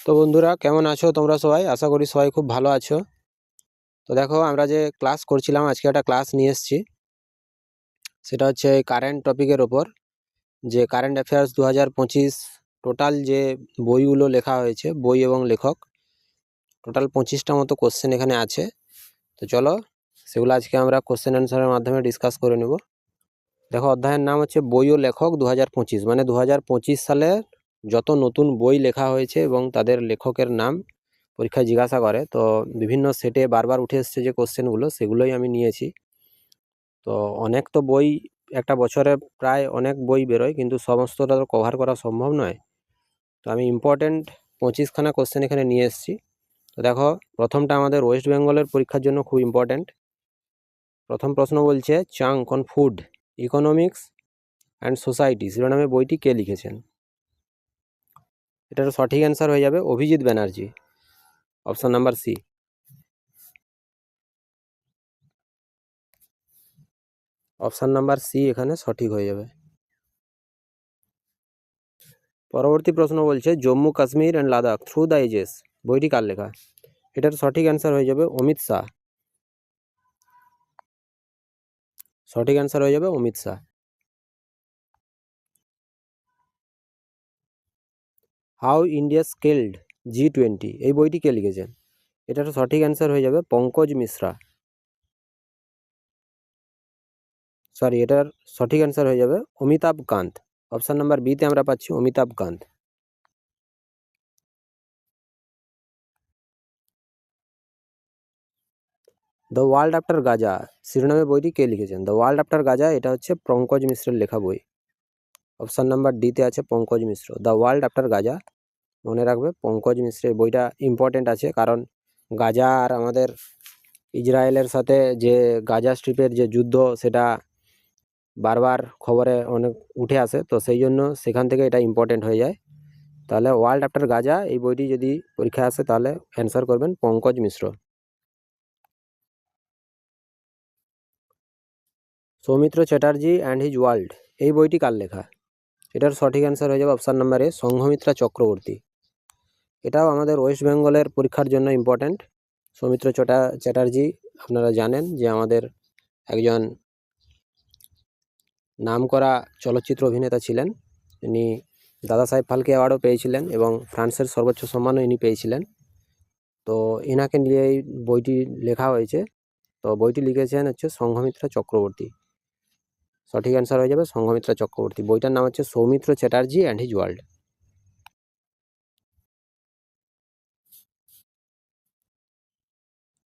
তো বন্ধুরা, কেমন আছো তোমরা সবাই? আশা করি সবাই খুব ভালো আছো। তো দেখো, আমরা যে ক্লাস করছিলাম, আজকে একটা ক্লাস নিয়ে এসেছি। সেটা হচ্ছে কারেন্ট টপিকের ওপর, যে কারেন্ট অ্যাফেয়ার্স 2025 টোটাল যে বইগুলো লেখা হয়েছে, বই এবং লেখক, টোটাল 25টা মতো কোশ্চেন এখানে আছে। তো চলো, সেগুলো আজকে আমরা কোশ্চেন অ্যান্সারের মাধ্যমে ডিসকাস করে নেব। দেখো, অধ্যায়ের নাম হচ্ছে বই ও লেখক 2025, মানে 2025 সালে যত নতুন বই লেখা হয়েছে এবং তাদের লেখকের নাম পরীক্ষায় জিজ্ঞাসা করে। তো বিভিন্ন সেটে বারবার উঠে এসছে যে কোশ্চেনগুলো, সেগুলোই আমি নিয়েছি। তো অনেক তো বই, একটা বছরে প্রায় অনেক বই বেরোয়, কিন্তু সমস্তটা তো কভার করা সম্ভব নয়। তো আমি ইম্পর্টেন্ট 25খানা কোশ্চেন এখানে নিয়ে এসেছি। তো দেখো, প্রথমটা আমাদের ওয়েস্ট বেঙ্গলের পরীক্ষার জন্য খুব ইম্পর্টেন্ট। প্রথম প্রশ্ন বলছে, chunk on food, economics and society শিরোনামে বইটি কে লিখেছেন? এটার সঠিক অ্যান্সার হয়ে যাবে Abhijit Banerjee, option number C. Option number C এখানে সঠিক হয়ে যাবে। পরবর্তী প্রশ্ন বলছে, Jammu Kashmir and Ladakh through the ages বইটি কার লেখা? এটার সঠিক অ্যান্সার হয়ে যাবে অমিত শাহ। সঠিক অ্যান্সার হয়ে যাবে Amit Shah. How India skilled G20 এই বইটি কে লিখেছেন? এটার সঠিক অ্যান্সার হয়ে যাবে পঙ্কজ মিশ্রা। সরি, এটার সঠিক অ্যান্সার হয়ে যাবে অমিতাভ কান্ত। অপশন নাম্বার বিতে আমরা পাচ্ছি Amitabh Kant. The world after Gaza শিরোনামে বইটি কে লিখেছেন? দ্য ওয়ার্ল্ড আফটার গাজা, এটা হচ্ছে পঙ্কজ মিশ্রের লেখা বই। অপশন নাম্বার ডিতে আছে পঙ্কজ মিশ্র। দ্য ওয়ার্ল্ড আফটার গাজা, মনে রাখবে পঙ্কজ মিশ্রের বইটা ইম্পর্টেন্ট আছে, কারণ গাজা আর আমাদের ইসরায়েলের সাথে যে গাজা স্ট্রিপের যে যুদ্ধ, সেটা বারবার খবরে অনেক উঠে আসে। তো সেই জন্য সেখান থেকে এটা ইম্পর্টেন্ট হয়ে যায়। তাহলে ওয়ার্ল্ড আফটার গাজা এই বইটি যদি পরীক্ষায় আসে, তাহলে অ্যান্সার করবেন Pankaj Mishra. Soumitra Chatterjee and his world এই বইটি কার লেখা? এটার সঠিক অ্যান্সার হয়ে যাবে option number A, Sanghamitra Chakraborty. এটাও আমাদের ওয়েস্ট বেঙ্গলের পরীক্ষার জন্য ইম্পর্ট্যান্ট। সৌমিত্র চ্যাটার্জি আপনারা জানেন যে আমাদের একজন নামকরা চলচ্চিত্র অভিনেতা ছিলেন। ইনি দাদা সাহেব ফালকে অ্যাওয়ার্ডও পেয়েছিলেন এবং ফ্রান্সের সর্বোচ্চ সম্মানও ইনি পেয়েছিলেন। তো এনাকে নিয়ে এই বইটি লেখা হয়েছে। তো বইটি লিখেছেন হচ্ছে সংঘমিত্রা চক্রবর্তী। সঠিক অ্যান্সার হয়ে যাবে সংঘমিত্রা চক্রবর্তী। বইটার নাম হচ্ছে Soumitra Chatterjee and his world.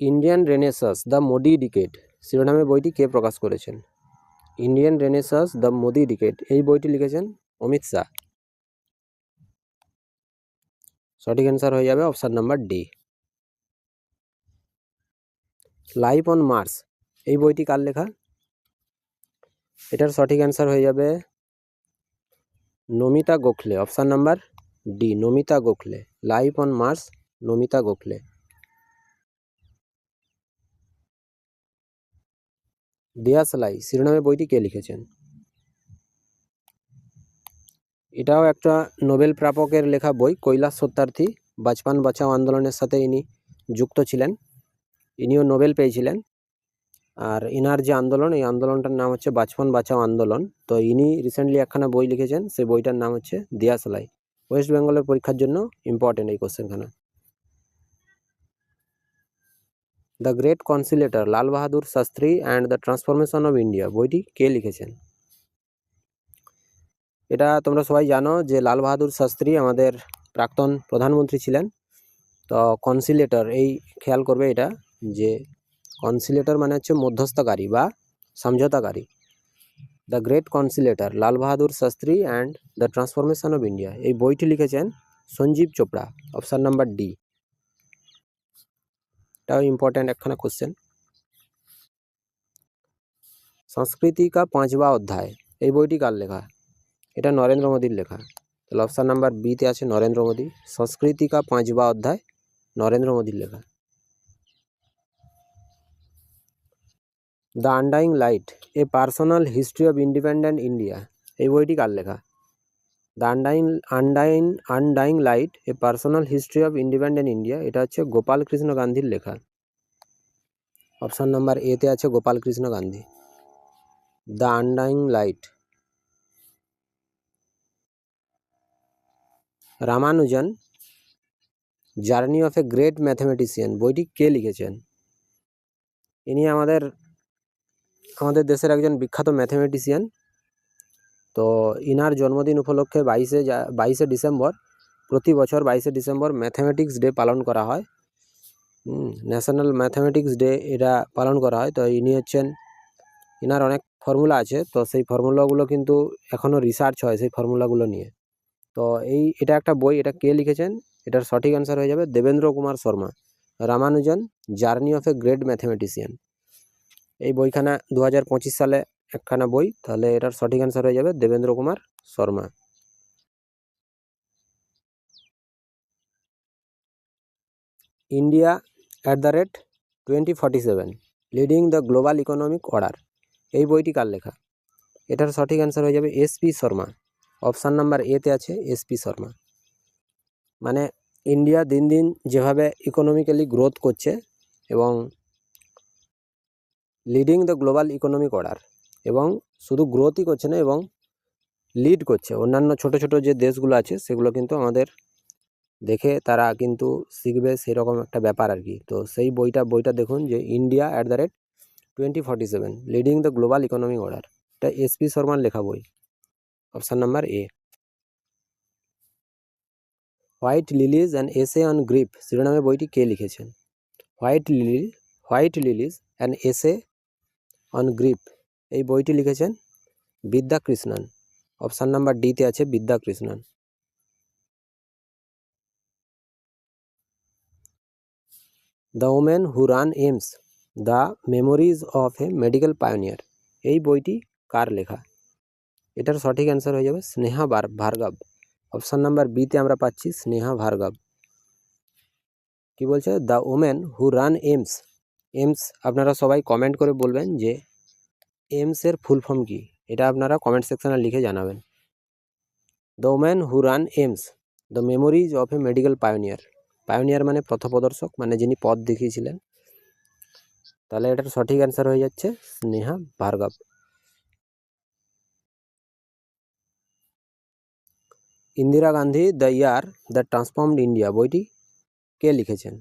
Indian renaissance the Modi decade শিরোনামে বইটি কে প্রকাশ করেছেন? Indian renaissance the Modi decade এই বইটি লিখেছেন অমিত শাহ। সঠিক অ্যান্সার হয়ে যাবে option number D. Life on Mars এই বইটি কার লেখা? এটার সঠিক অ্যান্সার হয়ে যাবে Namita Gokhale. Option number D, Namita Gokhale. Life on Mars, Namita Gokhale. দিয়াশলাই শিরোনামে বইটি কে লিখেছেন? এটাও একটা নোবেল প্রাপকের লেখা বই, কৈলাস সত্যার্থী। বাচপান বাঁচাও আন্দোলনের সাথে ইনি যুক্ত ছিলেন, ইনিও নোবেল পেয়েছিলেন। আর ইনার যে আন্দোলন, এই আন্দোলনটার নাম হচ্ছে বাচপান বাঁচাও আন্দোলন। তো ইনি রিসেন্টলি একখানা বই লিখেছেন, সেই বইটার নাম হচ্ছে দিয়াশলাই। ওয়েস্ট বেঙ্গলের পরীক্ষার জন্য ইম্পর্টেন্ট এই কোশ্চেনখানা। The great conciliator Lal Bahadur Shastri and the transformation of India বইটি কে লিখেছেন? এটা তোমরা সবাই জানো যে লাল বাহাদুর শাস্ত্রী আমাদের প্রাক্তন প্রধানমন্ত্রী ছিলেন। তো কনসিলেটর, এই খেয়াল করবে এটা, যে কনসিলেটর মানে হচ্ছে মধ্যস্থকারী বা সমঝোতাকারী। The great conciliator Lal Bahadur Shastri and the transformation of India এই বইটি লিখেছেন Sanjeev Chopra. Option number D. এটাও ইম্পর্ট্যান্ট একখানা কোশ্চেন। সংস্কৃতি কা পাঁচবা অধ্যায় এই বইটি কার লেখা? এটা নরেন্দ্র মোদীর লেখা। তাহলে অপশান নাম্বার বিতে আছে নরেন্দ্র মোদী। সংস্কৃতি কা পাঁচবা অধ্যায় নরেন্দ্র মোদীর লেখা। The undying light a personal history of independent India এই বইটি কার লেখা? The undying light a personal history of independent India, এটা হচ্ছে গোপাল কৃষ্ণ গান্ধীর লেখা। অপশান নাম্বার এতে আছে Gopal Krishna Gandhi. The undying light. Ramanujan journey of a great mathematician বইটি কে লিখেছেন? ইনি আমাদের দেশের একজন বিখ্যাত ম্যাথমেটিশিয়ান। তো ইনার জন্মদিন উপলক্ষে 22শে ডিসেম্বর, প্রতি বছর 22শে ডিসেম্বর ম্যাথমেটিক্স ডে পালন করা হয়। ন্যাশনাল ম্যাথমেটিক্স ডে এটা পালন করা হয়। তো ইনি হচ্ছেন, ইনার অনেক ফর্মুলা আছে, তো সেই ফর্মুলাগুলো কিন্তু এখনও রিসার্চ হয় সেই ফর্মুলাগুলো নিয়ে। তো এটা একটা বই, এটা কে লিখেছেন? এটার সঠিক অ্যান্সার হয়ে যাবে Devendra Kumar Sharma. Ramanujan journey of a great mathematician, এই বইখানা 2025 সালে একখানা বই, তাহলে এটার সঠিক অ্যান্সার হয়ে যাবে Devendra Kumar Sharma. India @2047 leading the global economic order, এই বইটি কার লেখা? এটার সঠিক অ্যান্সার হয়ে যাবে এসপি শর্মা। অপশান নাম্বার এতে আছে এসপি শর্মা। মানে ইন্ডিয়া দিন দিন যেভাবে ইকোনমিক্যালি গ্রোথ করছে এবং leading the global economic order, এবং শুধু গ্রোথই করছে না এবং লিড করছে, অন্যান্য ছোট ছোট যে দেশগুলো আছে সেগুলো কিন্তু আমাদের দেখে তারা কিন্তু শিখবে, সেরকম একটা ব্যাপার আর কি। তো সেই বইটা দেখুন, যে India @2047 leading the global economic order, এটা এসপি শর্মার লেখা বই। Option number A. White lilies an essay on grief শিরোনামে বইটি কে লিখেছেন? White lilies an essay on grief, এই বইটি লিখেছেন বিদ্যাকৃষ্ণন। অপশান নাম্বার ডিতে আছে Vidyakrishnan. The women who run AIIMS the memories of a medical pioneer, এই বইটি কার লেখা? এটার সঠিক অ্যান্সার হয়ে যাবে স্নেহা ভার্গব। অপশান নাম্বার বিতে আমরা পাচ্ছি স্নেহা ভার্গব। কি বলছে? The women who run AIIMS আপনারা সবাই কমেন্ট করে বলবেন যে এইমসের ফুল ফর্ম কি, এটা আপনারা কমেন্ট সেকশনে লিখে জানাবেন। The women who run AIIMS the memories of a medical pioneer মানে পথপ্রদর্শক, মানে যিনি পথ দেখিয়েছিলেন। তাহলে এটার সঠিক অ্যান্সার হয়ে যাচ্ছে Sneha Bhargava. Indira Gandhi the year that transformed India বইটি কে লিখেছেন?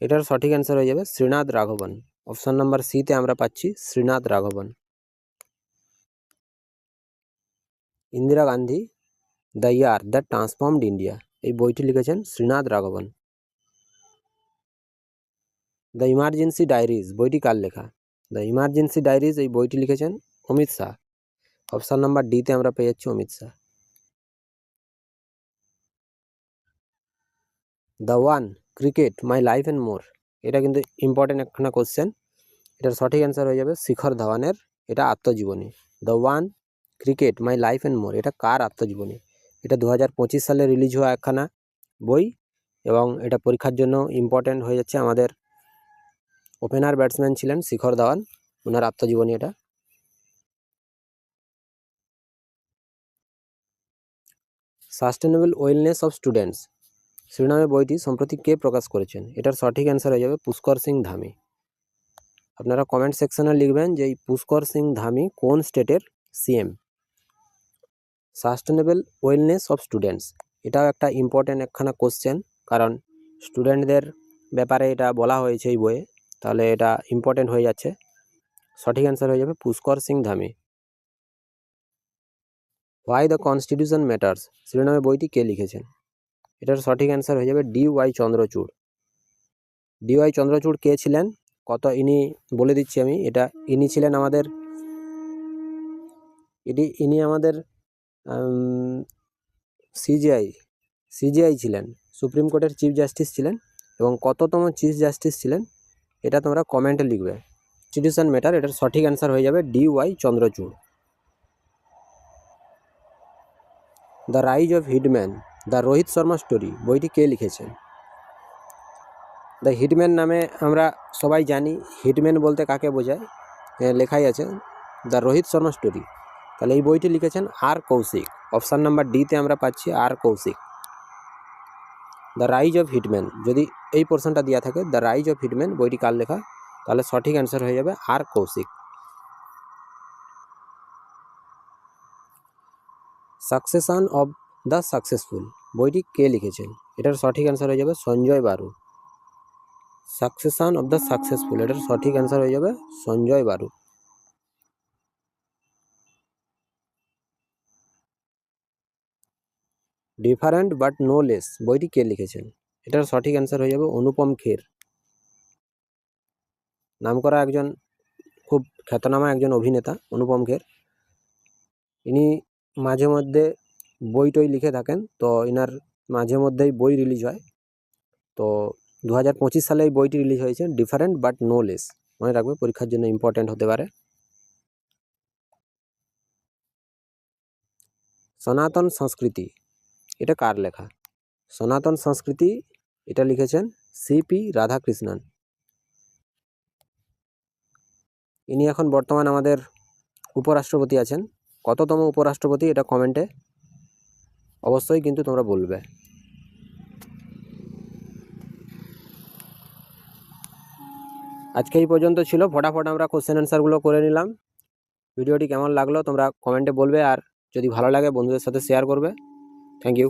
এটার সঠিক অ্যান্সার হয়ে যাবে শ্রীনাথ রাঘবন। অপশান নাম্বার সিতে আমরা পাচ্ছি Srinath Raghavan. Indira Gandhi the year that transformed India, এই বইটি লিখেছেন Srinath Raghavan. The emergency diaries বইটি কার লেখা? দ্য ইমার্জেন্সি ডায়েরিজ, এই বইটি লিখেছেন অমিত শাহ। অপশান নাম্বার ডিতে আমরা পেয়ে যাচ্ছি Amit Shah. The one cricket my life and more, এটা কিন্তু ইম্পর্টেন্ট একখানা কোশ্চেন। এটার সঠিক অ্যান্সার হয়ে যাবে শিখর ধাওয়ানের, এটা আত্মজীবনী। The one cricket my life and more, এটা কার আত্মজীবনী? এটা 2025 সালে রিলিজ হওয়া একখানা বই, এবং এটা পরীক্ষার জন্য ইম্পর্টেন্ট হয়ে যাচ্ছে। আমাদের ওপেনার ব্যাটসম্যান ছিলেন শিখর ধাওয়ান, ওনার আত্মজীবনী এটা। সাস্টেনেবল ওয়েলনেস অফ স্টুডেন্টস শিরোনামে বইটি সম্প্রতি কে প্রকাশ করেছেন? এটার সঠিক অ্যান্সার হয়ে যাবে পুষ্কর সিং ধামি। আপনারা কমেন্ট সেকশনে লিখবেন যে এই পুষ্কর সিং ধামি কোন স্টেটের CM. Sustainable wellness of students, এটাও একটা ইম্পর্টেন্ট একখানা কোশ্চেন, কারণ স্টুডেন্টদের ব্যাপারে এটা বলা হয়েছে এই বইয়ে, তাহলে এটা ইম্পর্টেন্ট হয়ে যাচ্ছে। সঠিক অ্যান্সার হয়ে যাবে Pushkar Singh Dhami. Why the constitution matters শিরোনামে বইটি কে লিখেছেন? এটার সঠিক অ্যান্সার হয়ে যাবে DY চন্দ্রচূড়। DY চন্দ্রচূড় কে ছিলেন? ইনি বলে দিচ্ছি আমি, ইনি ছিলেন আমাদের ইনি আমাদের সিজিআই ছিলেন, সুপ্রিম কোর্টের চিফ জাস্টিস ছিলেন, এবং কততম চিফ জাস্টিস ছিলেন এটা তোমরা কমেন্টে লিখবে। কনস্টিটিউশন ম্যাটার, এটার সঠিক অ্যান্সার হয়ে যাবে DY Chandrachud. The rise of hitman the Rohit Sharma story বইটি কে লিখেছেন? দ্য হিটম্যান নামে আমরা সবাই জানি, হিটম্যান বলতে কাকে বোঝায় লেখাই আছে দ্য রোহিত শর্মা স্টোরি। তাহলে এই বইটি লিখেছেন আর কৌশিক। অপশান নাম্বার ডিতে আমরা পাচ্ছি R Kaushik. The rise of hitman, যদি এই পোর্শনটা দেওয়া থাকে দ্য রাইজ অফ হিটম্যান বইটি কার লেখা, তাহলে সঠিক অ্যান্সার হয়ে যাবে R Kaushik. Succession of the successful বইটি কে লিখেছেন, এটার সঠিক অ্যান্সার হয়ে যাবে Sanjaya Baru. Succession of the successful, এটার সঠিক অ্যান্সার হয়ে যাবে Sanjaya Baru. Different but no less বইটি কে লিখেছেন, এটার সঠিক অ্যান্সার হয়ে যাবে অনুপম খের। নামকরা একজন খুব খ্যাতনামা একজন অভিনেতা অনুপম খের। ইনি মাঝে মধ্যে বই টই লিখে থাকেন, তো ইনার মাঝে মধ্যেই বই রিলিজ হয়। তো 2025 সালে এই বইটি রিলিজ হয়েছে, ডিফারেন্ট বাট নো লেস। মনে রাখবে, পরীক্ষার জন্য ইম্পর্ট্যান্ট হতে পারে। সনাতন সংস্কৃতি এটা কার লেখা, সনাতন সংস্কৃতি এটা লিখেছেন সিপি রাধাকৃষ্ণন। ইনি এখন বর্তমান আমাদের উপরাষ্ট্রপতি আছেন। কততম উপরাষ্ট্রপতি এটা কমেন্টে অবশ্যই কিন্তু তোমরা বলবে। আজকে এই পর্যন্ত ছিল, ফটাফট আমরা কোশ্চেন অ্যান্সারগুলো করে নিলাম। ভিডিওটি কেমন লাগলো তোমরা কমেন্টে বলবে, আর যদি ভালো লাগে বন্ধুদের সাথে শেয়ার করবে। Thank you.